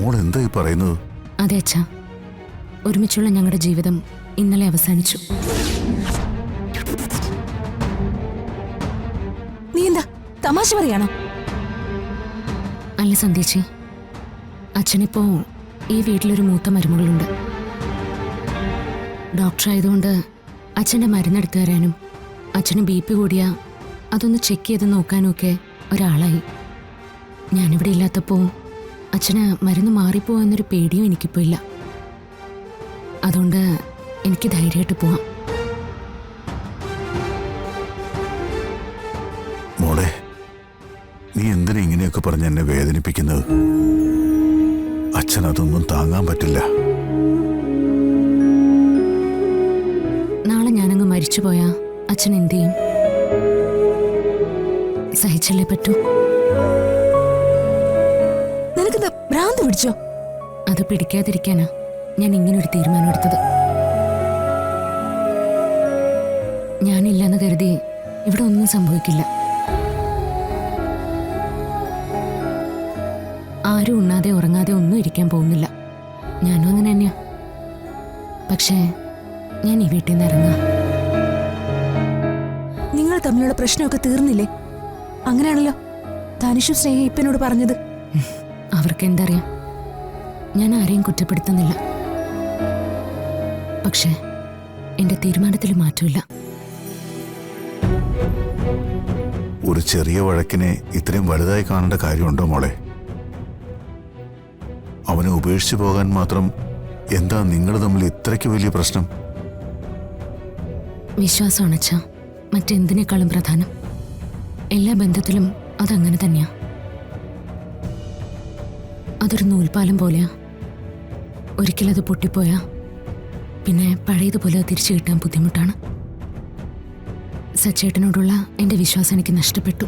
മോൾ എന്തായി പറയുന്നത്? അതെ അച്ഛാ, ഒരുമിച്ചുള്ള ഞങ്ങളുടെ ജീവിതം ഇന്നലെ അവസാനിച്ചു. നീ എന്താ തമാശ പറയാണോ? അല്ല സന്ധ്യേച്ചി, അച്ഛനിപ്പോ ഈ വീട്ടിലൊരു മൂത്ത മരുമകളുണ്ട്. ഡോക്ടറായതുകൊണ്ട് അച്ഛൻ്റെ മരുന്നെടുത്തു തരാനും അച്ഛന് BP കൂടിയാ അതൊന്ന് ചെക്ക് ചെയ്ത് നോക്കാനും ഒക്കെ ഒരാളായി. ഞാനിവിടെ ഇല്ലാത്തപ്പോൾ അച്ഛന് മരുന്ന് മാറിപ്പോവാന്നൊരു പേടിയും എനിക്കിപ്പോൾ ഇല്ല. അതുകൊണ്ട് എനിക്ക് ധൈര്യമായിട്ട് പോവാം. മോളെ, നീ എന്തിനാ ഇങ്ങനെയൊക്കെ പറഞ്ഞ് എന്നെ വേദനിപ്പിക്കുന്നത്? അച്ഛൻ അതൊന്നും താങ്ങാൻ പറ്റില്ല. നാളെ ഞാനങ്ങ് മരിച്ചുപോയാ അച്ഛൻ എന്ത് ചെയ്യും? സഹിച്ചല്ലേ പറ്റൂ. നിനക്കെന്താ ഭ്രാന്ത് പിടിച്ചോ? അത് പിടിക്കാതിരിക്കാനാ ഞാൻ ഇങ്ങനൊരു തീരുമാനം എടുത്തത്. ഞാനില്ലെന്ന് കരുതി ഇവിടെ ഒന്നും സംഭവിക്കില്ല. ആരും ഉണ്ണാതെ ഉറങ്ങാതെ ഒന്നും ഇരിക്കാൻ പോകുന്നില്ല. ഞാനും അങ്ങനെ തന്നെയാ. പക്ഷേ ഞാൻ ഈ വീട്ടിൽ നിന്ന് ഇറങ്ങാം. നിങ്ങൾ തമ്മിലുള്ള പ്രശ്നമൊക്കെ തീർന്നില്ലേ? അങ്ങനെയാണല്ലോ ധനുഷും സ്നേഹ ഇപ്പനോട് പറഞ്ഞത്. അവർക്ക് എന്തറിയാം? ഞാൻ ആരെയും കുറ്റപ്പെടുത്തുന്നില്ല. പക്ഷേ എന്റെ തീരുമാനത്തിൽ മാറ്റമില്ല. ഒരു ചെറിയ വഴക്കിനെ ഇത്രയും വലുതായി കാണേണ്ട കാര്യമുണ്ടോ മോളെ? അവനെ ഉപേക്ഷിച്ചു പോകാൻ മാത്രം എന്താ നിങ്ങൾ തമ്മിൽ ഇത്രയ്ക്ക് വലിയ പ്രശ്നം? വിശ്വാസമാണ് അച്ഛാ മറ്റെന്തിനേക്കാളും പ്രധാനം. എല്ലാ ബന്ധത്തിലും അതങ്ങനെ തന്നെയാ. അതൊരു നൂൽപ്പാലം പോലെയാ. ഒരിക്കലത് പൊട്ടിപ്പോയാ പിന്നെ പഴയതുപോലെ അത് തിരിച്ചു കിട്ടാൻ ബുദ്ധിമുട്ടാണ്. സച്ചേട്ടനോടുള്ള എൻ്റെ വിശ്വാസം എനിക്ക് നഷ്ടപ്പെട്ടു.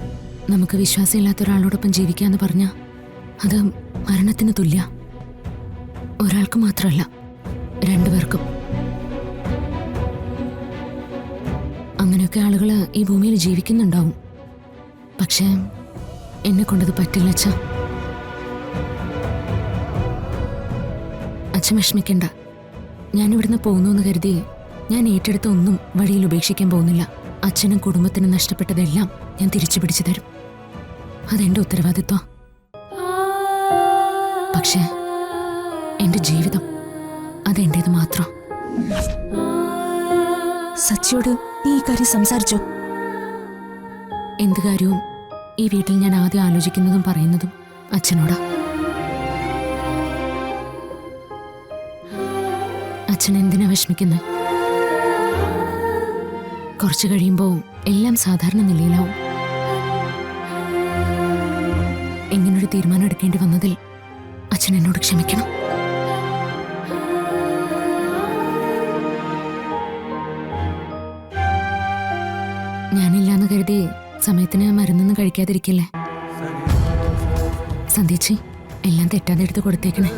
നമുക്ക് വിശ്വാസമില്ലാത്ത ഒരാളോടൊപ്പം ജീവിക്കാന്ന് പറഞ്ഞാൽ അത് മരണത്തിന് തുല്യ. ഒരാൾക്ക് മാത്രമല്ല, രണ്ടുപേർക്കും. അങ്ങനെയൊക്കെ ആളുകൾ ഈ ഭൂമിയിൽ ജീവിക്കുന്നുണ്ടാവും. പക്ഷേ എന്നെ കൊണ്ടത് പറ്റില്ല അച്ഛാ. അച്ഛൻ വിഷമിക്കണ്ട. ഞാനിവിടുന്ന് പോകുന്നു കരുതി ഞാൻ ഏറ്റെടുത്ത ഒന്നും വഴിയിൽ ഉപേക്ഷിക്കാൻ പോകുന്നില്ല. അച്ഛനും കുടുംബത്തിനും നഷ്ടപ്പെട്ടതെല്ലാം ഞാൻ തിരിച്ചു പിടിച്ചു തരും. അതെന്റെ ഉത്തരവാദിത്വം. പക്ഷേ എന്റെ ജീവിതം അതെന്റേത് മാത്രം. സച്ചിയോട് നീ ഈ കാര്യം സംസാരിച്ചോ? എന്ത് കാര്യവും ഈ വീട്ടിൽ ഞാൻ ആദ്യം ആലോചിക്കുന്നതും പറയുന്നതും അച്ഛനോടാ. അച്ഛൻ എന്തിനാ വിഷമിക്കുന്നത്? കുറച്ചു കഴിയുമ്പോൾ എല്ലാം സാധാരണ നിലയിലാവും. ഇങ്ങനൊരു തീരുമാനം എടുക്കേണ്ടി വന്നതിൽ അച്ഛൻ എന്നോട് ക്ഷമിക്കണം. ഞാനില്ലാന്ന് കരുതി സമയത്തിന് മരുന്നൊന്നും കഴിക്കാതിരിക്കില്ലേ? സന്ധ്യേച്ചി, എല്ലാം തെറ്റാതെ എടുത്ത് കൊടുത്തേക്കണേ.